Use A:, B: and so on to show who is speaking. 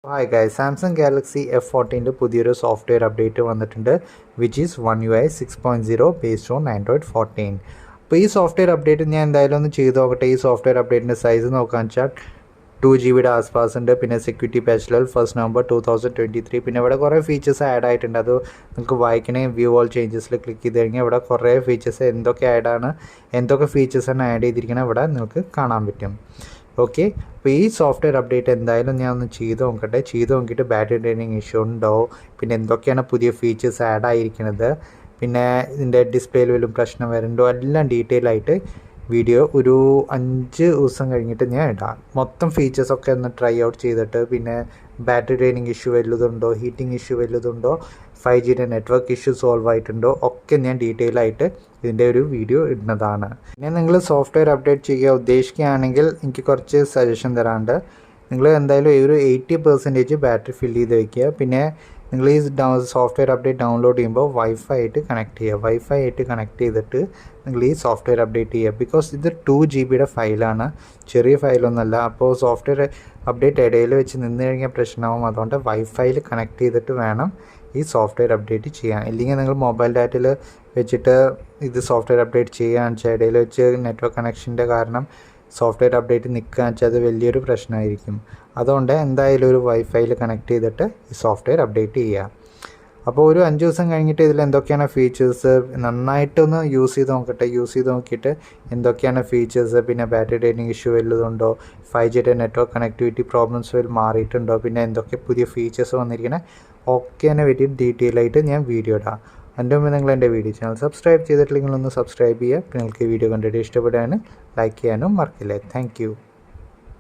A: Hi guys, Samsung Galaxy F14 പുതിയൊരു software update വന്നിട്ടുണ്ട് which is One UI 6.0 based on Android 14. അപ്പോൾ ഈ software update ഞാൻ എന്തായാലും ഒന്ന് ചെയ്ത് നോക്കട്ടെ. ഈ സോഫ്റ്റ്വെയർ അപ്ഡേറ്റിൻ്റെ സൈസ് നോക്കാന്ന് വെച്ചാൽ 2 GB ആസ്പാസ് ഉണ്ട്. പിന്നെ സെക്യൂരിറ്റി പാച്ച് ലെവൽ 1 November 2023. പിന്നെ ഇവിടെ കുറേ ഫീച്ചേഴ്സ് ആഡ് ആയിട്ടുണ്ട്. അത് നിങ്ങൾക്ക് വായിക്കണേ വ്യൂ ഓൾ ചേഞ്ചസിൽ ക്ലിക്ക് ചെയ്ത് കഴിഞ്ഞാൽ ഇവിടെ കുറേ ഫീച്ചേഴ്സ് എന്തൊക്കെ ആഡാണ്, എന്തൊക്കെ ഫീച്ചേഴ്സാണ് ആഡ് ചെയ്തിരിക്കുന്നത് ഇവിടെ നിങ്ങൾക്ക് കാണാൻ പറ്റും. ഓക്കെ, അപ്പോൾ ഈ സോഫ്റ്റ്വെയർ അപ്ഡേറ്റ് എന്തായാലും ഞാൻ ഒന്ന് ചെയ്ത് നോക്കട്ടെ. ചെയ്ത് നോക്കിയിട്ട് ബാറ്ററി ഡ്രെയിനിങ് ഇഷ്യൂ ഉണ്ടോ, പിന്നെ എന്തൊക്കെയാണ് പുതിയ ഫീച്ചേഴ്സ് ആഡ് ആയിരിക്കുന്നത്, പിന്നെ ഇതിൻ്റെ ഡിസ്പ്ലേയിൽ വല്ലതും പ്രശ്നം വരുന്നുണ്ടോ, എല്ലാം ഡീറ്റെയിൽ ആയിട്ട് വീഡിയോ ഒരു 5 ദിവസം കഴിഞ്ഞിട്ട് ഞാൻ ഇടാം. മൊത്തം ഫീച്ചേഴ്സൊക്കെ ഒന്ന് ട്രൈ ഔട്ട് ചെയ്തിട്ട്, പിന്നെ ബാറ്ററി ഡ്രെയിനിങ് ഇഷ്യൂ വല്ലതുണ്ടോ, ഹീറ്റിംഗ് ഇഷ്യൂ വല്ലതുണ്ടോ, 5Gയുടെ നെറ്റ്വർക്ക് ഇഷ്യൂ സോൾവ് ആയിട്ടുണ്ടോ ഒക്കെ ഞാൻ ഡീറ്റെയിൽ ആയിട്ട് ഇതിൻ്റെ ഒരു വീഡിയോ ഇടുന്നതാണ്. പിന്നെ നിങ്ങൾ സോഫ്റ്റ്വെയർ അപ്ഡേറ്റ് ചെയ്യുക ഉദ്ദേശിക്കുകയാണെങ്കിൽ എനിക്ക് കുറച്ച് സജഷൻ തരാനുണ്ട്. നിങ്ങൾ എന്തായാലും ഒരു 80% ബാറ്ററി ഫില്ല് ചെയ്ത് വയ്ക്കുക. പിന്നെ നിങ്ങൾ ഈ സോഫ്റ്റ്വെയർ അപ്ഡേറ്റ് ഡൗൺലോഡ് ചെയ്യുമ്പോൾ വൈഫൈ ആയിട്ട് കണക്ട് ചെയ്യുക. വൈഫൈ ആയിട്ട് കണക്ട് ചെയ്തിട്ട് നിങ്ങൾ ഈ സോഫ്റ്റ്വെയർ അപ്ഡേറ്റ് ചെയ്യുക. ബിക്കോസ് ഇത് 2 GBയുടെ ഫയലാണ്, ചെറിയ ഫയലൊന്നുമല്ല. അപ്പോൾ സോഫ്റ്റ്വെയർ അപ്ഡേറ്റ് ഇടയിൽ വെച്ച് നിന്ന് കഴിഞ്ഞാൽ പ്രശ്നമാവും. അതുകൊണ്ട് വൈഫൈയിൽ കണക്ട് ചെയ്തിട്ട് വേണം ഈ സോഫ്റ്റ്വെയർ അപ്ഡേറ്റ് ചെയ്യാൻ. ഇല്ലെങ്കിൽ നിങ്ങൾ മൊബൈൽ ഡാറ്റയിൽ വെച്ചിട്ട് ഇത് സോഫ്റ്റ്വെയർ അപ്ഡേറ്റ് ചെയ്യുകയാണെന്ന് വെച്ചാൽ ഇടയിൽ വെച്ച് നെറ്റ്വർക്ക് കണക്ഷൻ്റെ കാരണം സോഫ്റ്റ്വെയർ അപ്ഡേറ്റ് നിൽക്കുകയെന്ന് വെച്ചാൽ അത് വലിയൊരു പ്രശ്നമായിരിക്കും. അതുകൊണ്ട് എന്തായാലും ഒരു വൈഫൈയിൽ കണക്ട് ചെയ്തിട്ട് ഈ സോഫ്റ്റ്വെയർ അപ്ഡേറ്റ് ചെയ്യുക. അപ്പോൾ ഒരു 5 ദിവസം കഴിഞ്ഞിട്ട് ഇതിൽ എന്തൊക്കെയാണ് ഫീച്ചേഴ്സ് നന്നായിട്ടൊന്ന് യൂസ് ചെയ്ത് നോക്കട്ടെ. യൂസ് ചെയ്ത് നോക്കിയിട്ട് എന്തൊക്കെയാണ് ഫീച്ചേഴ്സ്, പിന്നെ ബാറ്ററി ഡ്രെയിനിങ് ഇഷ്യൂ വല്ലതുണ്ടോ, 5Gയുടെ നെറ്റ്വർക്ക് കണക്ടിവിറ്റി പ്രോബ്ലംസ് മാറിയിട്ടുണ്ടോ, പിന്നെ എന്തൊക്കെ പുതിയ ഫീച്ചേഴ്സ് വന്നിരിക്കണേ ഒക്കെ തന്നെ പറ്റി ഡീറ്റെയിൽ ആയിട്ട് ഞാൻ വീഡിയോ ഇടാം. അതിൻ്റെ മുമ്പ് നിങ്ങൾ എൻ്റെ വീഡിയോ ചാനൽ സബ്സ്ക്രൈബ് ചെയ്തിട്ടില്ലെങ്കിൽ ഒന്ന് സബ്സ്ക്രൈബ് ചെയ്യുക. പിന്നെ നിങ്ങൾക്ക് ഈ വീഡിയോ കണ്ടിട്ട് ഇഷ്ടപ്പെടുകയാണ് ലൈക്ക് ചെയ്യാനും മറക്കില്ലേ. താങ്ക്